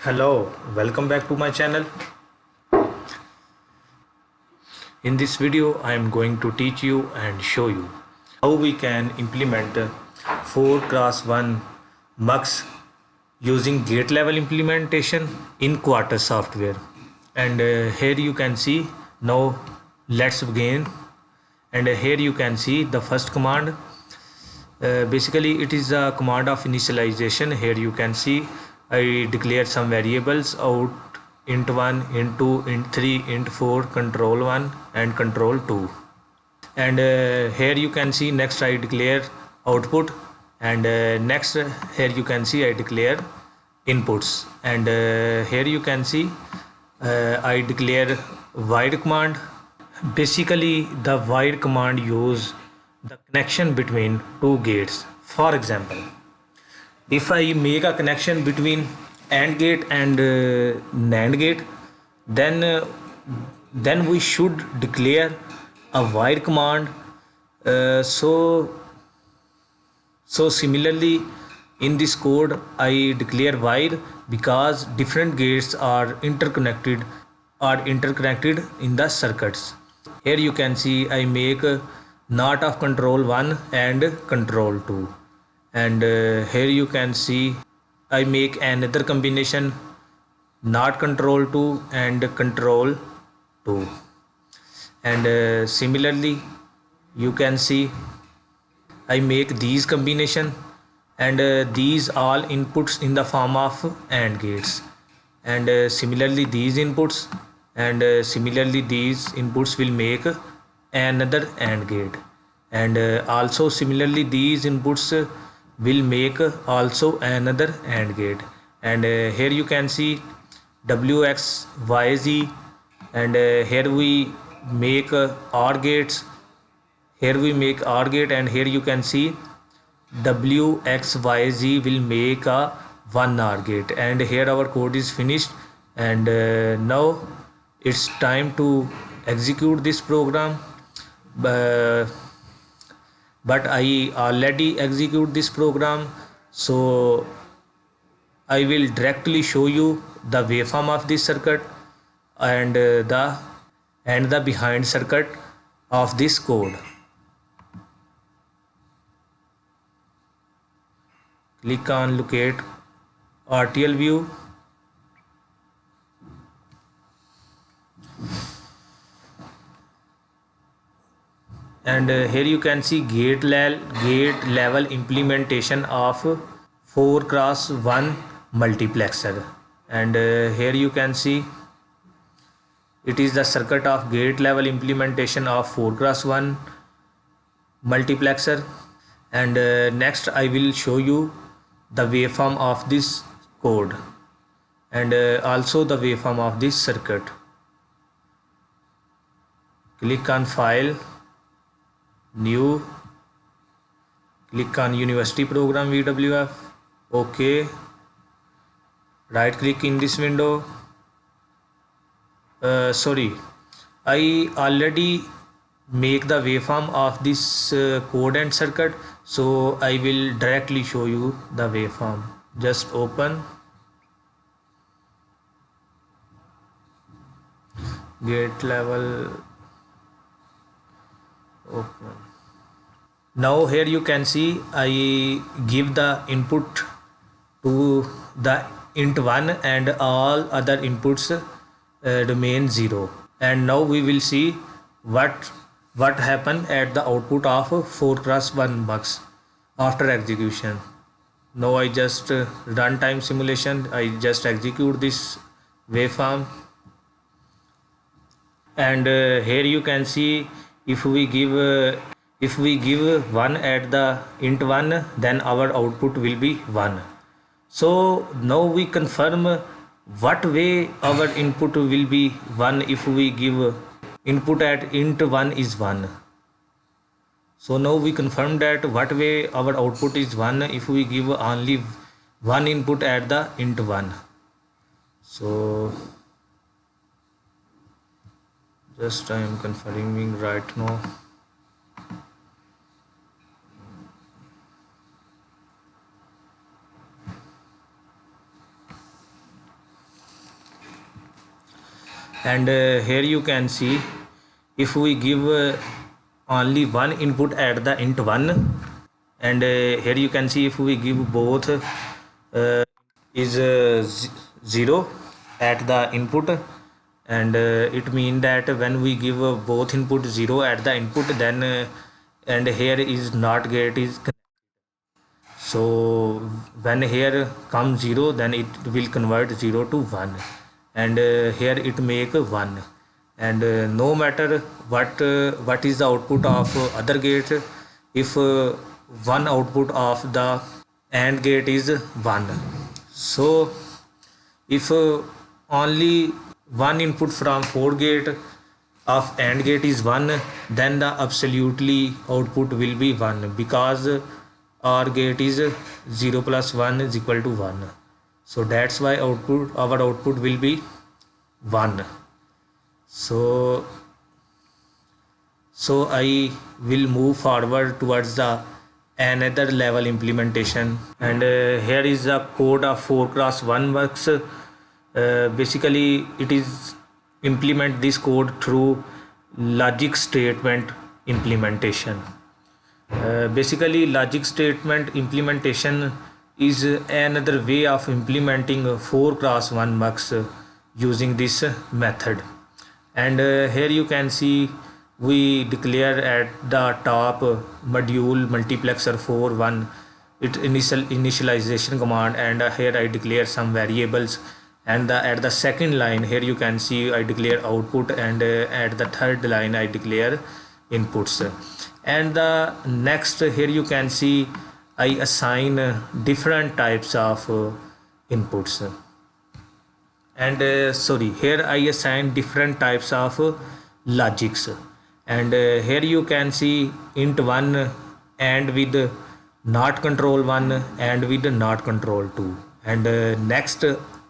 Hello, welcome back to my channel. In this video, I am going to teach you and show you how we can implement 4x1 mux using gate level implementation in Quartus software. And here you can see, now let's begin. And here you can see the first command. Basically it is a command of initialization. Here you can see I declare some variables out: int1, int2, int3, int4, control1 and control2. And here you can see next I declare output, and next here you can see I declare inputs. And here you can see I declare void command. Basically the void command use the connection between two gates. For example, if I make a connection between AND gate and NAND gate, then we should declare a void command. So similarly in this code I declare void because different gates are interconnected in the circuits. Here you can see I make NOT of control 1 and control 2, and here you can see I make another combination NOT control 2 and control 2. And similarly you can see I make these combination, and these all inputs in the form of AND gates, and similarly these inputs, and similarly these inputs will make another AND gate, and also similarly these inputs will make also another AND gate. And here you can see WX YZ, and here we make OR gates. Here we make OR gate, and here you can see WXYZ will make a one OR gate. And here our code is finished, and now it's time to execute this program. But I already execute this program, so I will directly show you the waveform of this circuit and the behind circuit of this code. Click on locate RTL view, and here you can see gate level implementation of 4x1 multiplexer. And here you can see it is the circuit of gate level implementation of 4x1 multiplexer. And next I will show you the waveform of this code, and also the waveform of this circuit. Click on file, new, click on university program VWF, OK, right click in this window. Sorry, I already make the waveform of this code and circuit, so I will directly show you the waveform. Just open gate level, open. Now here you can see I give the input to the int1 and all other inputs remain 0. And now we will see what happened at the output of 4x1 mux after execution. Now I just run time simulation, I just execute this waveform, and here you can see if we give 1 at the int1, then our output will be 1. So now we confirm what way our input will be 1 if we give input at int1 is 1. So now we confirm that what way our output is 1 if we give only one input at the int1. So just I am confirming right now. and here you can see if we give only one input at the int 1, and here you can see if we give both is 0 at the input, and it means that when we give both input 0 at the input, then and here is not gate is connected. So when here comes 0, then it will convert 0 to 1, and here it make 1, and no matter what is the output of other gate, if one output of the AND gate is 1, so if only one input from 4 gate of AND gate is 1, then the absolutely output will be 1, because OR gate is 0 plus 1 is equal to 1. So that's why our output will be 1. So I will move forward towards the another level implementation, and here is the code of 4x1 works. Basically it is implement this code through logic statement implementation. Basically logic statement implementation is another way of implementing 4x1 mux using this method, and here you can see we declare at the top module multiplexer 4.1 it initialization command, and here I declare some variables, and at the second line here you can see I declare output, and at the third line I declare inputs, and the next here you can see I assign different types of inputs, and here I assign different types of logics, and here you can see int 1 and with not control 1 and with not control 2, and next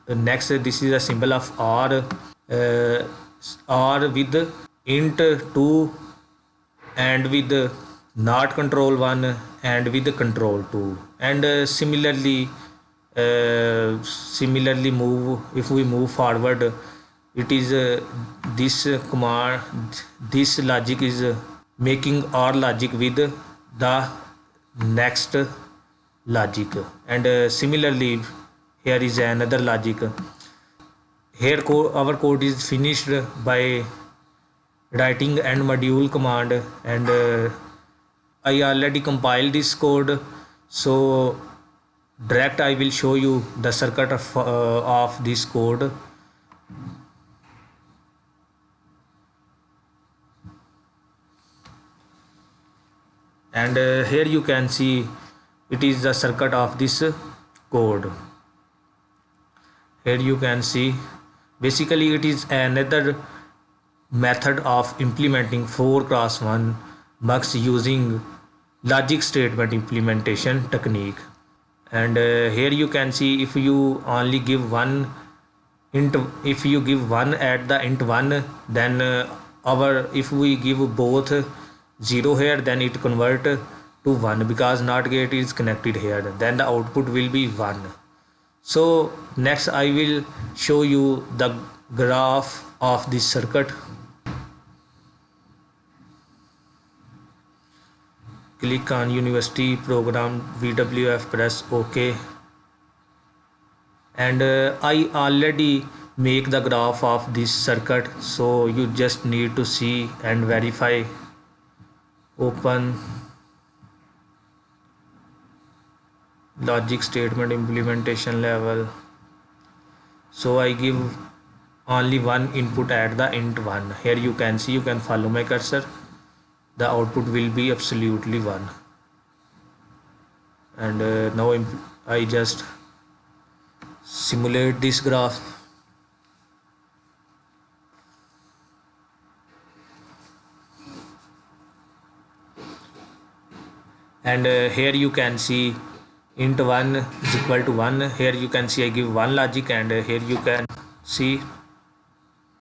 this is a symbol of OR with int 2 and with not control 1 and with control 2, and similarly move if we move forward, it is this command, this logic is making OR logic with the next logic, and similarly here is another logic. Here our code is finished by writing end module command, and I already compiled this code, so direct I will show you the circuit of this code. And here you can see it is the circuit of this code. Here you can see basically it is another method of implementing 4x1 mux using logic statement implementation technique, and here you can see if you only give one int, if you give 1 at the int 1, then if we give both 0 here, then it convert to 1 because NOT gate is connected here, then the output will be 1. So next I will show you the graph of this circuit. Click on university program VWF, press OK, and I already make the graph of this circuit, so you just need to see and verify. Open logic statement implementation level, so I give only one input at the int 1. Here you can see, you can follow my cursor, the output will be absolutely 1, and now I just simulate this graph. And here you can see int 1 is equal to 1. Here you can see I give one logic, and here you can see